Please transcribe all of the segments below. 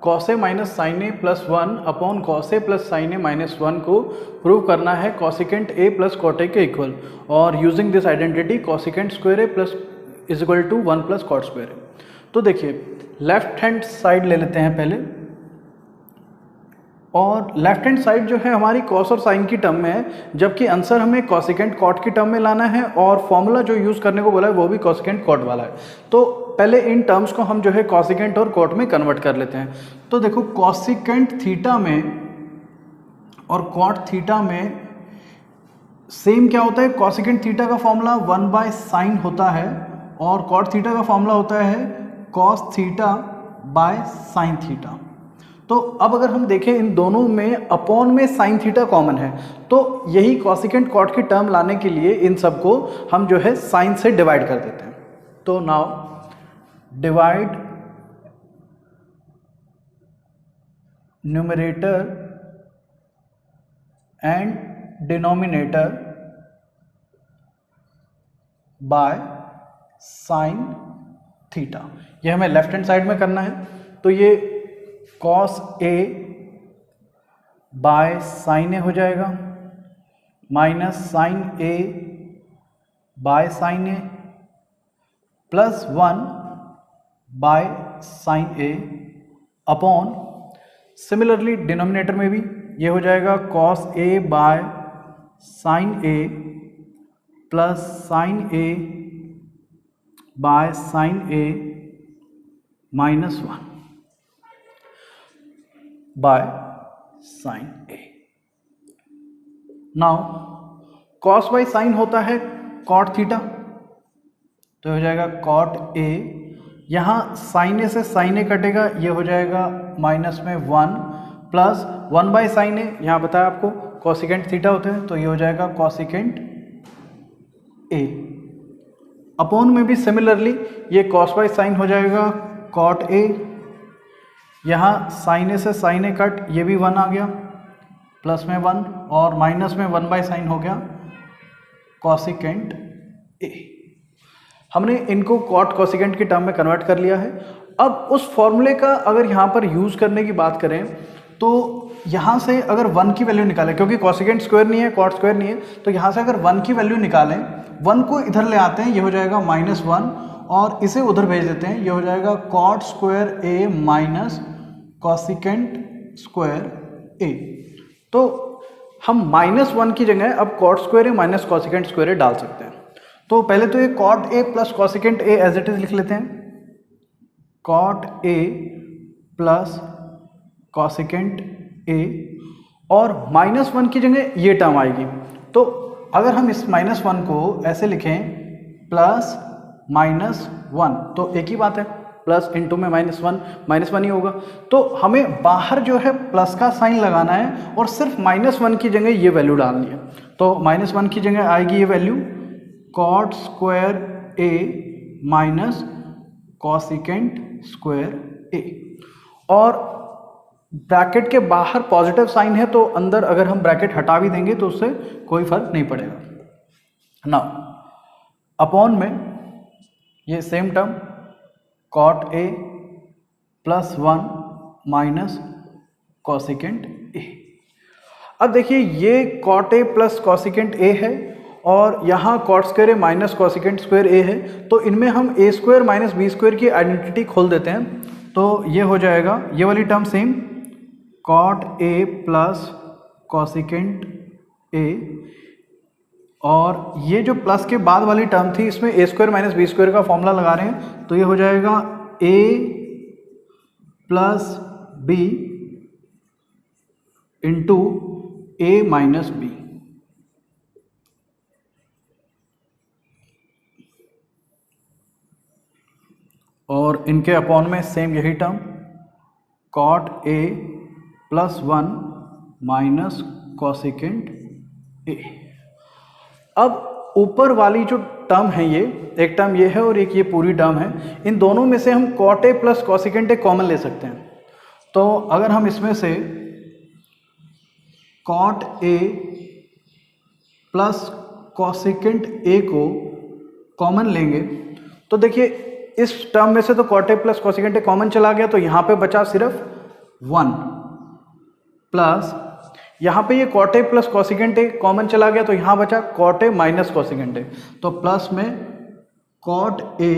Cos A minus sine A plus 1 upon cos A plus sine A minus 1 को prove करना है cosecant A plus cot A के equal, और using this identity cosecant square A plus is equal to 1 plus cot square A. तो देखिए left hand side ले लेते हैं पहले, और लेफ्ट हैंड साइड जो है हमारी कॉस और साइन की टर्म में है, जबकि आंसर हमें कॉसिकेंट कॉट की टर्म में लाना है, और फॉर्मूला जो यूज़ करने को बोला है वो भी कॉसिकेंट कॉट वाला है। तो पहले इन टर्म्स को हम जो है कॉसिकेंट और कॉट में कन्वर्ट कर लेते हैं। तो देखो कॉसिकेंट थीटा में और कॉट थीटा में सेम क्या होता है, कॉसिकेंट थीटा का फॉर्मूला 1 बाय साइन होता है और कॉट थीटा का फॉर्मूला होता है cos theta by sine theta. तो अब अगर हम देखें इन दोनों में अपॉन में साइन थीटा कॉमन है, तो यही कॉसिकेंट कॉट की टर्म लाने के लिए इन सबको हम जो है साइन से डिवाइड कर देते हैं। तो now divide numerator and denominator by sine theta. यह हमें लेफ्ट हैंड साइड में करना है। तो ये cos A by sine A हो जाएगा minus sine A by sine A plus 1 by sine A upon, similarly denominator में भी ये हो जाएगा cos A by sine A plus sine A by sine A minus 1 by sine A. Now cos by sine होता है cot theta, तो हो जाएगा कॉट ए, यहाँ साइन ए से साइन ए कटेगा, ये हो जाएगा माइनस में 1 प्लस 1 बाय साइन ए, यहाँ बताया आपको कॉसिकेंट थीटा होते हैं, तो ये हो जाएगा कॉसिकेंट ए। अपॉन में भी सिमिलरली ये कॉस बाय साइन हो जाएगा कॉट ए, यहाँ साइन ए से साइन ए कट, ये भी 1 आ गया प्लस में 1 और माइनस में 1 बाय साइन हो गया कॉसिकेंट ए। हमने इनको कॉट कॉसिकेंट की टर्म में कन्वर्ट कर लिया है। अब उस फॉर्मूले का अगर यहाँ पर यूज़ करने की बात करें तो यहाँ से अगर 1 की वैल्यू निकालें, क्योंकि कॉसिकेंट स्क्वायर नहीं है कॉट स्क्वायर नहीं है, तो यहाँ से अगर 1 की वैल्यू निकालें, 1 को इधर ले आते हैं, ये हो जाएगा माइनस 1 और इसे उधर भेज देते हैं, ये हो जाएगा cot square A minus cosecant square A. तो हम माइनस 1 की जगह अब cot square A minus cosecant square A डाल सकते हैं। तो पहले तो ये cot A plus cosecant A as it is लिख लेते हैं, cot A plus cosecant A, और माइनस 1 की जगह ये टर्म आएगी। तो अगर हम इस माइनस 1 को ऐसे लिखें प्लस माइनस 1, तो एक ही बात है, प्लस इंटू में माइनस 1 ही होगा। तो हमें बाहर जो है प्लस का साइन लगाना है और सिर्फ माइनस 1 की जगह ये वैल्यू डालनी है। तो माइनस 1 की जगह आएगी ये value cot square A minus cosecant square ए, और ब्रैकेट के बाहर पॉजिटिव साइन है, तो अंदर अगर हम ब्रैकेट हटा भी देंगे तो उससे कोई फर्क नहीं पड़ेगा। ना अपॉन में ये same term cot A plus 1 minus cosecant A. अब देखिए ये cot A plus cosecant A है और यहाँ cot square A minus cosecant square A है, तो इनमें हम A square minus B square की आइडेंटिटी खोल देते हैं। तो ये हो जाएगा ये वाली term same cot A plus cosecant A, और ये जो प्लस के बाद वाली टर्म थी इसमें A square minus B square का फॉर्मूला लगा रहे हैं, तो ये हो जाएगा A plus B into A minus B. और इनके अपॉन में सेम यही term cot A plus 1 minus cosecant A. अब ऊपर वाली जो टर्म है ये एक टर्म ये है और एक ये पूरी टर्म है, इन दोनों में से हम cot A plus cosecant A common ले सकते हैं। तो अगर हम इसमें से cot A plus cosecant A को कॉमन लेंगे तो देखिए इस टर्म में से तो cot A plus cosecant A common चला गया, तो यहाँ पे बचा सिर्फ 1 प्लस यहाँ पे ये cot A plus cosecant A common चला गया तो यहाँ बचा cot A minus cosecant A, तो प्लस में cot A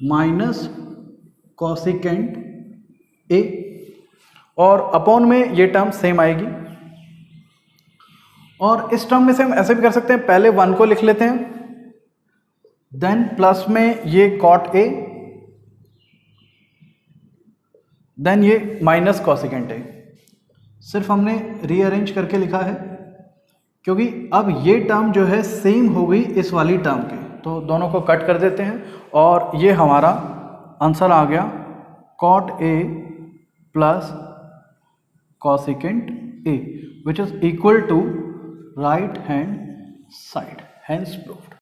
minus cosecant A, और अपॉन में ये टर्म सेम आएगी। और इस टर्म में से हम ऐसे भी कर सकते हैं, पहले 1 को लिख लेते हैं, देन प्लस में ये कॉट ए, देन ये माइनस कॉसिकेंट ए। सिर्फ हमने रीअरेंज करके लिखा है क्योंकि अब ये टर्म जो है सेम हो गई इस वाली टर्म के, तो दोनों को कट कर देते हैं और ये हमारा आंसर आ गया cot A plus cosecant A which is equal to right hand side, hence proof.